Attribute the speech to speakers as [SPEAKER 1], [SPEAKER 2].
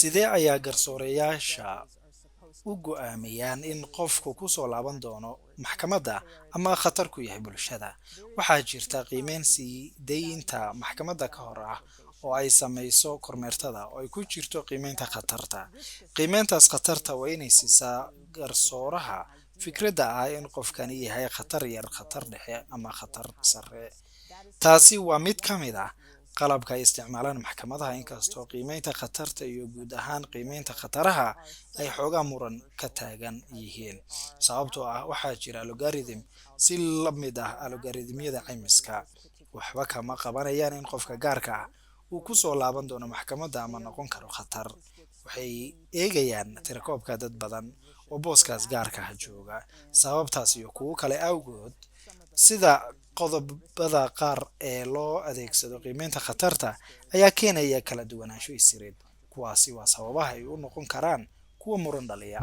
[SPEAKER 1] sidee ayaa garsoorayaasha u go'aamiyaan in qofku ku soo laaban doono maxkamadda ama khatar ku yahay bulshada? Waxaa jirta qiimeyn sii daynta maxkamadda ka hor ah oo ay samayso kormeertada oo ay ku jirto qiimeynta khatarta. Qiimeyntaas khatarta waa inay siisaa garsooraha fikradda ah in qofkani yahay khatar yar, khatar dhexe ama khatar sare. Taasi waa mid ka mid ah qalabka ay isticmaalaan maxkamadaha. Inkastoo qiimeynta khatarta iyo guud ahaan qiimeynta khataraha ay xoogaa muran ka taagan yihiin, sababtoo ah waxaa jira algorithm si la mid ah algorithmyada caymiska waxba kama qabanayaan in qofka gaarka ah uu ku soo laaban doono maxkamadda ama noqon karo khatar. Waxay eegayaan tirakoobka dad badan oo booskaas gaarka ah jooga. Sababtaas iyo kuwo kale awgood, sida qodobada qaar ee loo adeegsado qiimeynta khatarta ayaa keenaya kala duwanaansho isireed. Kuwaasi waa sababaha ay u noqon karaan kuwa muran dhaliya.